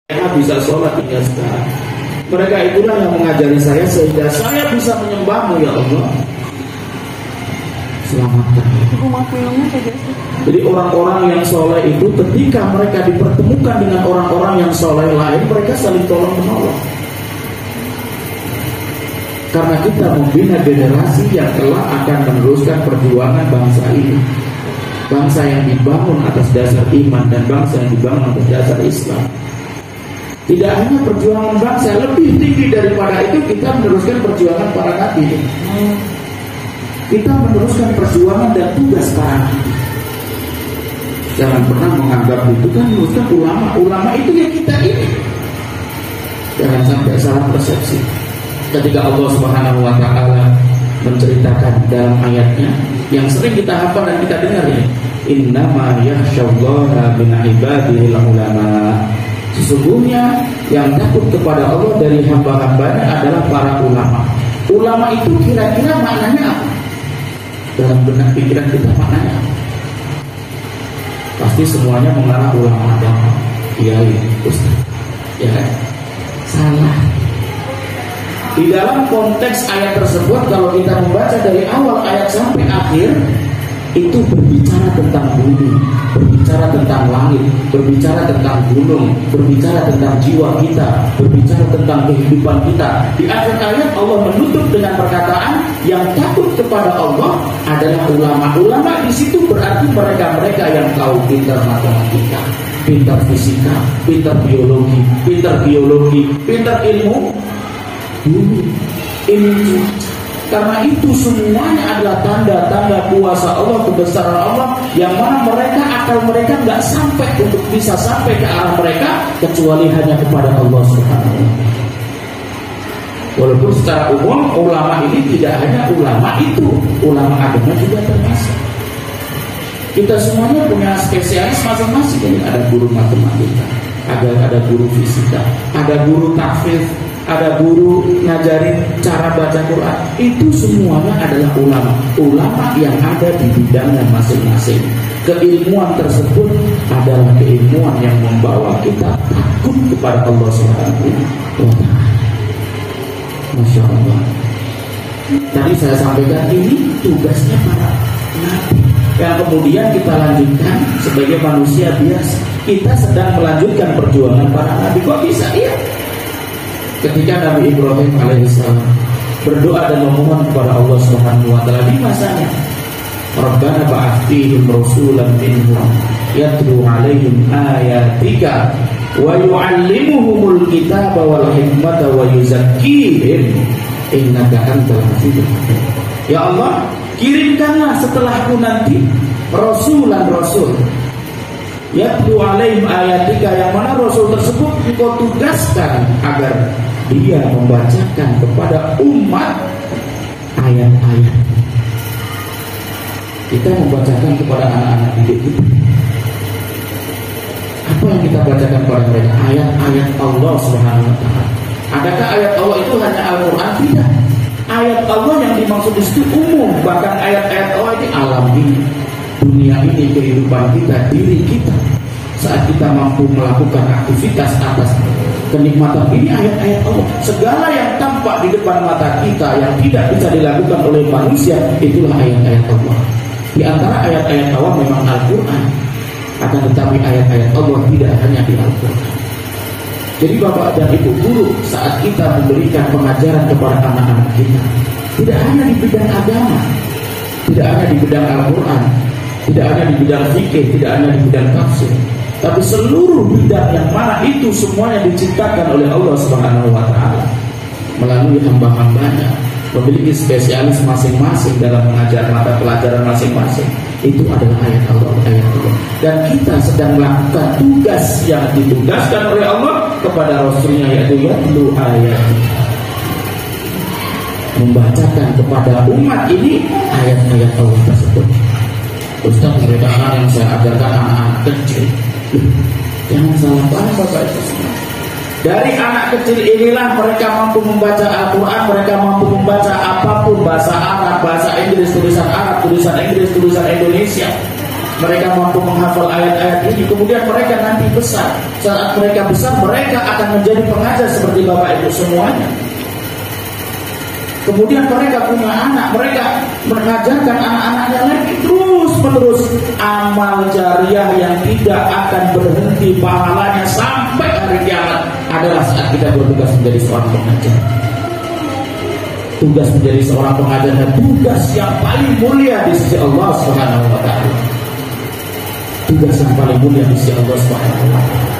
bisa sholat hingga sekarang. Mereka itulah yang mengajari saya sehingga saya bisa menyembahmu ya Allah. Selamatkan. Jadi orang-orang yang soleh itu ketika mereka dipertemukan dengan orang-orang yang soleh lain, mereka saling tolong menolong. Karena kita membina generasi yang kelak akan meneruskan perjuangan bangsa ini. Bangsa yang dibangun atas dasar iman dan bangsa yang dibangun atas dasar Islam. Tidak hanya perjuangan bangsa, lebih tinggi daripada itu kita meneruskan perjuangan para nabi. Kita meneruskan perjuangan dan tugas para nabi. Jangan pernah menganggap itu kan meneruskan ulama. Ulama itu ya kita ini. Jangan sampai salah persepsi. Ketika Allah Subhanahu wa Ta'ala menceritakan dalam ayatnya yang sering kita hafal dan kita dengar ini, innama yakhsyallaha min ibadihi ulama. Sesungguhnya yang takut kepada Allah dari hamba-hambanya adalah para ulama. Ulama itu kira-kira maknanya apa? Dalam benak pikiran kita maknanya apa? Pasti semuanya mengarah ulama agama. Iya, Ustaz. Ya, salah. Di dalam konteks ayat tersebut, kalau kita membaca dari awal ayat sampai akhir, itu berbicara tentang bumi, berbicara tentang langit, berbicara tentang gunung, berbicara tentang jiwa kita, berbicara tentang kehidupan kita. Di akhir ayat Allah menutup dengan perkataan yang takut kepada Allah adalah ulama. Ulama di situ berarti mereka-mereka yang tahu pintar matematika, pintar fisika, pintar biologi, pintar ilmu bumi, ilmu. Karena itu semuanya adalah tanda-tanda kuasa Allah, kebesaran Allah, yang mana akal mereka nggak sampai untuk bisa sampai ke arah mereka kecuali hanya kepada Allah Subhanahu wa Ta'ala. Walaupun secara umum ulama ini tidak hanya ulama itu, ulama agama juga termasuk. Kita semuanya punya spesialis masing-masing. Ada guru matematika, ada guru fisika, ada guru tahfidz, ada guru ngajarin cara baca Quran. Itu semuanya adalah ulama yang ada di bidangnya masing-masing. Keilmuan tersebut adalah keilmuan yang membawa kita takut kepada Allah Subhanahu wa Ta'ala. Masya Allah. Tadi saya sampaikan ini tugasnya para nabi, yang kemudian kita lanjutkan sebagai manusia biasa. Kita sedang melanjutkan perjuangan para nabi. Kok bisa? Iya. Ketika Nabi Ibrahim alaihissalam berdoa dan memohon kepada Allah Subhanahu wa Ta'ala di masanya, Rabbana ba'ath fihim rasulan minhum yatlu 'alaihim ayatika wa yu'allimuhumul kitaba wal hikmata wa yuzakkihim innaka antal hafizul hakim. Ya Allah, kirimkanlah setelahku nanti rasul yatlu 'alaihim ayatika, yang mana rasul tersebut engkau tugaskan agar dia membacakan kepada umat ayat-ayat. Kita membacakan kepada anak-anak didik kita. Apa yang kita bacakan kepada mereka? Ayat-ayat Allah Subhanahu wa Ta'ala. Adakah ayat Allah itu hanya Al-Quran? Tidak. Ayat Allah yang dimaksud di situ umum. Bahkan ayat-ayat Allah ini alam ini, dunia ini, kehidupan kita, diri kita. Saat kita mampu melakukan aktivitas atas kenikmatan ini, ayat-ayat Allah. Segala yang tampak di depan mata kita yang tidak bisa dilakukan oleh manusia, itulah ayat-ayat Allah. Di antara ayat-ayat Allah memang Al-Quran, akan tetapi ayat-ayat Allah tidak hanya di Al-Quran. Jadi Bapak dan Ibu guru, saat kita memberikan pengajaran kepada anak-anak kita, tidak hanya di bidang agama, tidak hanya di bidang Al-Quran, tidak hanya di bidang fikih, tidak hanya di bidang tafsir, tapi seluruh bidang yang mana itu semuanya diciptakan oleh Allah Subhanahu wa Ta'ala melalui hamba-hambanya, memiliki spesialis masing-masing dalam mengajar mata pelajaran masing-masing. Itu adalah ayat Allah. Dan kita sedang melakukan tugas yang ditugaskan oleh Allah kepada Rasulnya, yaitu yatlu ayat, membacakan kepada umat ini ayat-ayat Allah tersebut. Ustaz, mereka yang saya ajarkan anak-anak kecil. Jangan salah paham Bapak Ibu. Dari anak kecil inilah mereka mampu membaca Al-Quran, mereka mampu membaca apapun, bahasa Arab, bahasa Inggris, tulisan Arab, tulisan Inggris, tulisan Indonesia. mereka mampu menghafal ayat-ayat ini, kemudian mereka nanti besar. Saat mereka besar, mereka akan menjadi pengajar seperti bapak ibu semuanya. Kemudian mereka punya anak, mereka mengajarkan anak-anaknya lagi terus menerus. Amal jariah yang tidak akan berhenti pahalanya sampai hari kiamat adalah saat kita bertugas menjadi seorang pengajar. Tugas menjadi seorang pengajar adalah tugas yang paling mulia di sisi Allah Subhanahu wa taala. Tugas yang paling mulia di sisi Allah Subhanahu wa taala.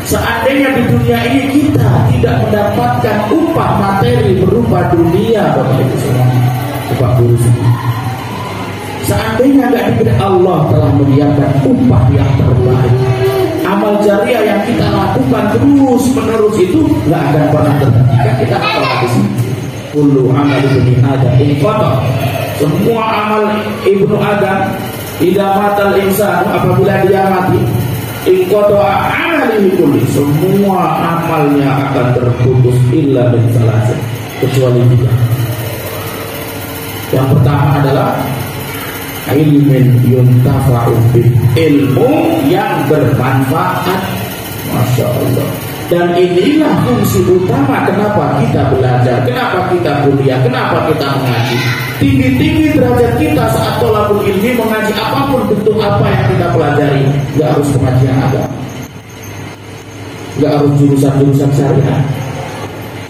Seandainya di dunia ini kita tidak mendapatkan upah materi berupa dunia, Bapak Ibu semuanya, Bapak Guru semua. Seandainya tidak diberi, Allah telah menyiapkan upah yang terbaik. Amal jariah yang kita lakukan terus menerus itu nggak akan pernah terhenti. Kan kita apa hadis ini? Kullu amal ibni Adam inqata. Semua amal ibnu Adam, idza matal insan, apabila dia mati, inqata amalihi kulli, semua amalnya akan terputus illa min salasin, kecuali 3. Yang pertama adalah ilmin yuntafa'u bih, ilmu yang bermanfaat. Masya Allah. Dan inilah fungsi utama kenapa kita belajar, kenapa kita kuliah, kenapa kita mengaji. Tinggi-tinggi derajat kita saat thalabul ilmi, mengaji apapun bentuk apa yang kita pelajari. Gak harus pengajian agama, gak harus jurusan-jurusan syariah.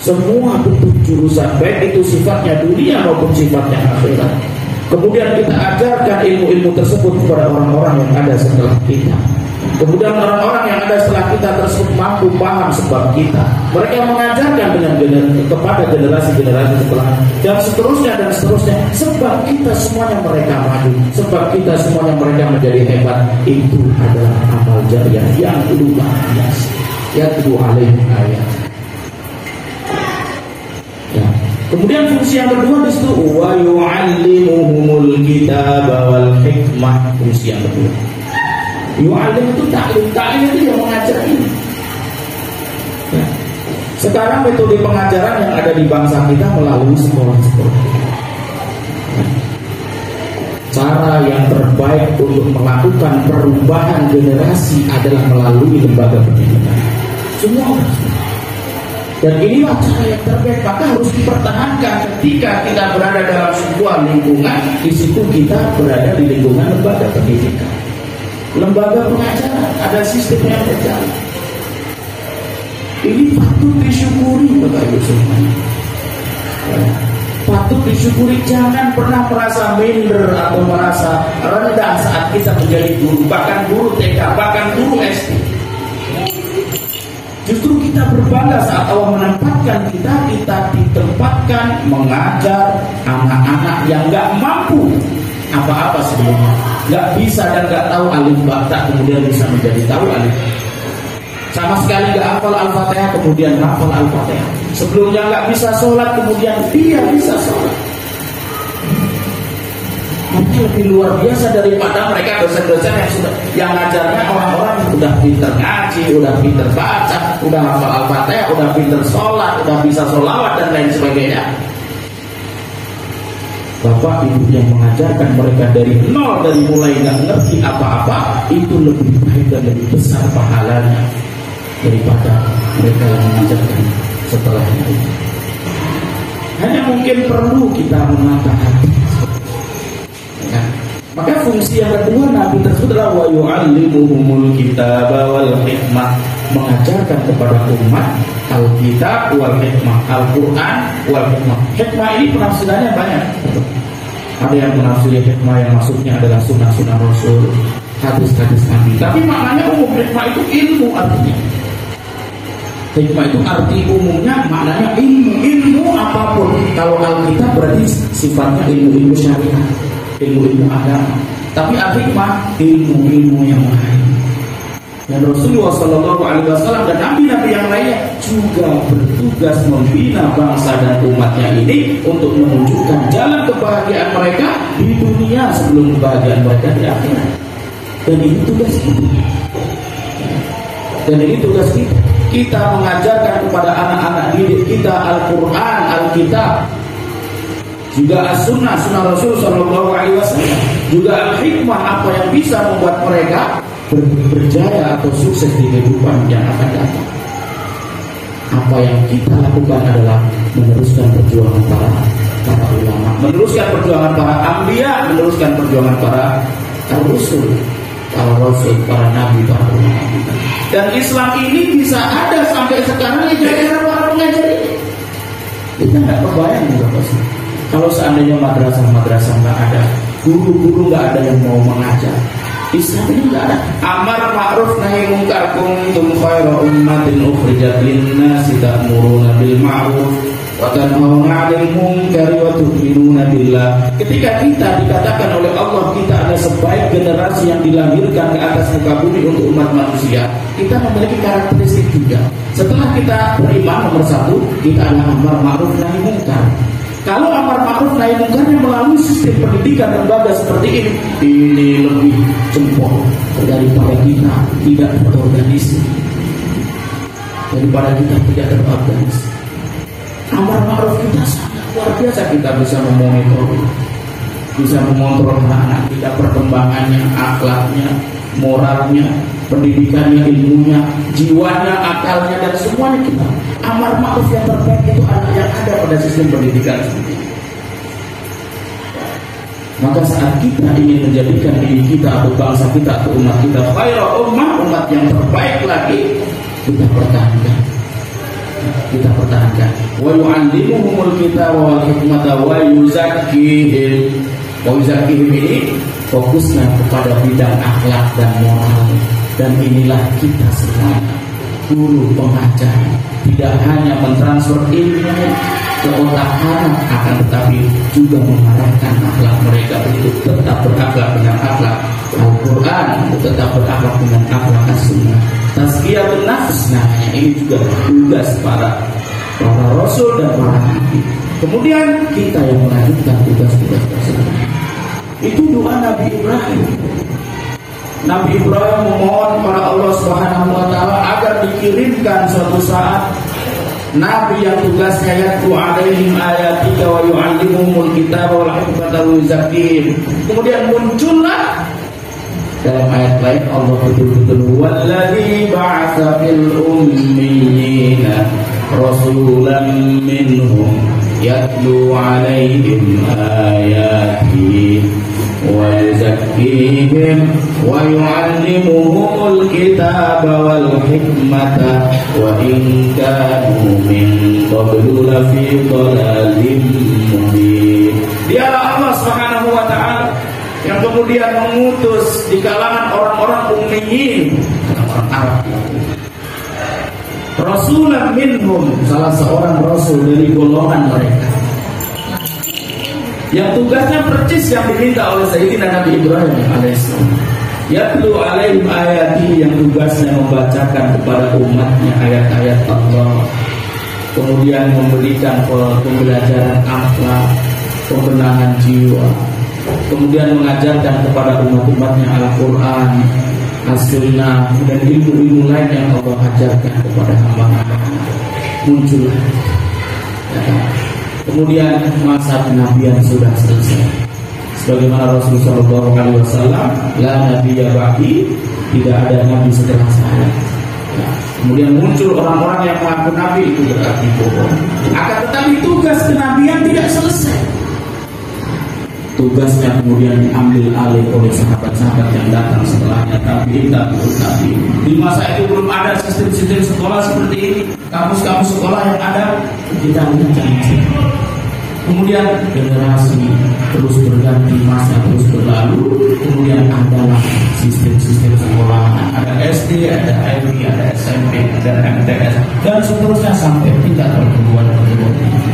Semua bentuk jurusan, baik itu sifatnya dunia maupun sifatnya akhirat. Kemudian kita ajarkan ilmu-ilmu tersebut kepada orang-orang yang ada setelah kita. Kemudian orang-orang yang ada setelah kita tersebut mampu paham sebab kita. Mereka mengajarkan kepada generasi-generasi setelah, dan seterusnya dan seterusnya. Sebab kita semuanya mereka maju, sebab kita semuanya mereka menjadi hebat. Itu adalah amal jariah yang luar biasa. Yatlu alaihim ayat. Ya. Kemudian fungsi yang kedua di situ, wa yu'allimuhumul kitaba wal hikmah. Fungsi yang kedua, yu'allim itu taklim, taklim itu yang mengajar ini. Ya. Sekarang metode pengajaran yang ada di bangsa kita melalui sekolah-sekolah. Ya. Cara yang terbaik untuk melakukan perubahan generasi adalah melalui lembaga pendidikan. Semua orang. Dan inilah cara yang terbaik, maka harus dipertahankan ketika kita berada dalam sebuah lingkungan. Di situ kita berada di lingkungan lembaga pendidikan, lembaga pengajaran, ada sistem yang berjalan. Ini patut disyukuri, Bapak Ibu semuanya. Patut disyukuri, jangan pernah merasa minder atau merasa rendah saat kita menjadi guru, bahkan guru TK, bahkan guru SD. Justru kita berbangga saat Allah menempatkan kita ditempatkan mengajar anak-anak yang gak mampu apa-apa sebelumnya, gak bisa dan gak tahu alif ba ta, kemudian bisa menjadi tahu alif. Sama sekali gak hafal Al-Fatihah, kemudian hafal Al-Fatihah. Sebelumnya gak bisa sholat, kemudian dia bisa sholat. Mungkin lebih luar biasa daripada mereka dosen-dosen yang ngajarnya orang-orang yang udah pinter ngaji, udah pinter baca, udah hafal Al-Fatihah, udah pinter sholat, udah bisa sholawat dan lain sebagainya. Bapak ibu yang mengajarkan mereka dari nol, dari mulai nggak ngerti apa-apa, itu lebih baik dan lebih besar pahalanya daripada mereka yang mengajarkan setelah itu. Hanya mungkin perlu kita menata hati. Ya. Maka fungsi yang kedua Nabi tersebut adalah wa yu'allimuhumul kitaba wal hikmah, mengajarkan kepada umat Alkitab wal hikmah, Al-Quran wal hikmah. Hikmah ini penafsirannya banyak. Ada yang menafsiri hikmah yang maksudnya adalah sunnah-sunnah Rasul, hadis-hadis Nabi. Tapi maknanya umum, hikmah itu ilmu artinya. Hikmah itu arti umumnya maknanya ilmu, ilmu apapun. Kalau Alkitab berarti sifatnya ilmu-ilmu syariat, ilmu-ilmu agama. Tapi al-hikmah ilmu-ilmu yang lain. Dan Rasulullah SAW dan nabi-nabi yang lainnya juga bertugas membina bangsa dan umatnya ini untuk menunjukkan jalan kebahagiaan mereka di dunia sebelum kebahagiaan mereka di akhirat. Dan ini tugas kita. Dan ini tugas kita. Kita mengajarkan kepada anak-anak didik kita Al-Quran, Alkitab, juga As-Sunnah, Sunnah Rasul SAW. juga al-hikmah, apa yang bisa membuat mereka berjaya atau sukses di kehidupan yang akan datang. Apa yang kita lakukan adalah meneruskan perjuangan para ulama, meneruskan perjuangan para anbiya, meneruskan perjuangan para rasul, para nabi, para ulama. Dan Islam ini bisa ada sampai sekarang di daerah para pengajar ini. Kita nggak kebayang juga pasti. Kalau seandainya madrasah nggak ada, guru-guru nggak ada yang mau mengajar, Islam ini nggak ada. Amar ma'ruf nahi munkar, kuntum khairu ummatin ukhrijat lin-nasi ta'muruna bil ma'ruf wa tanhauna 'anil munkari wa tu'minuna billah. Ketika kita dikatakan oleh Allah kita ada sebaik generasi yang dilahirkan ke atas muka bumi untuk umat manusia, kita memiliki karakteristik juga. Setelah kita beriman, nomor satu, kita adalah amar ma'ruf nahi munkar. Kalau amar ma'ruf nahi munkarnya melalui sistem pendidikan lembaga seperti ini lebih jempol daripada kita tidak terorganisir, daripada kita tidak terorganisir. Amar ma'ruf kita sangat luar biasa. Kita bisa mengontrol anak-anak kita, perkembangannya, akhlaknya, moralnya, pendidikannya, ilmunya, jiwanya, akalnya, dan semuanya kita. Amar ma'ruf yang terbaik itu anak yang ada pada sistem pendidikan seperti ini. Maka saat kita ingin menjadikan diri kita atau bangsa kita atau umat kita khairu ummah, umat yang terbaik lagi, kita pertahankan. Wa yu'allimuhumul kitaba wal hikmata wa yuzakkihim. Wa yuzakkihim ini fokusnya kepada bidang akhlak dan moral. Dan inilah kita semuanya, guru pengajar, tidak hanya mentransfer ilmu ke otak anak, akan tetapi juga mengarahkan akhlak mereka untuk tetap berakhlak dengan akhlak Al-Quran, tetap berakhlak dengan akhlak As-Sunnah. Tazkiyatun nafs, nah ini juga tugas para rasul dan para nabi. Kemudian kita yang melanjutkan tugas-tugas tersebut. Itu doa Nabi Ibrahim. Nabi Ibrahim memohon kepada Allah Subhanahu wa taala agar dikirimkan suatu saat nabi yang tugasnya yatlu alaihim ayatika wa yu'allimuhumul kitaba wal hikmata wa yuzakkihim. Kemudian muncullah dalam ayat lain Allah betul-betul walladzi ba'atsa fil ummiyina rasulan minhum yatlu alaihim ayatihi wa yuzakkihim wa yu'allimuhumul kitaba wal hikmata wa in kanu min qablu lafi dhalalin mubin. Dialah Allah Subhanahu wa taala yang kemudian mengutus di kalangan orang-orang ummiyin, orang Arab, rasulan minhum, salah seorang rasul dari golongan mereka, yang tugasnya persis yang diminta oleh Sayyidina Nabi Ibrahim alaihissalam. Yatlu alaihim ayati, yang tugasnya membacakan kepada umatnya ayat-ayat Allah, kemudian memberikan pembelajaran akhlak, pembenahan jiwa, kemudian mengajarkan kepada umat-umatnya Al-Quran, As-Sunnah, dan ilmu-ilmu lain yang Allah ajarkan kepada hamba-hamba. Muncullah. Kemudian masa kenabian sudah selesai. Sebagaimana Rasulullah SAW, la nabiyya ba'di, tidak ada nabi setelah saya. Kemudian muncul orang-orang yang mengaku nabi, itu berarti bohong. Akan tetapi tugas kenabian tidak selesai. Tugasnya kemudian diambil alih oleh sahabat-sahabat yang datang setelahnya, tabi'in. Di masa itu belum ada sistem-sistem sekolah seperti ini, kampus-kampus sekolah yang ada, kita lihat. Kemudian generasi terus berganti, masa terus berlalu, kemudian adalah sistem-sistem sekolah, ada SD, ada IB, ada SMP, ada MTS, dan seterusnya sampai tingkat perguruan tinggi.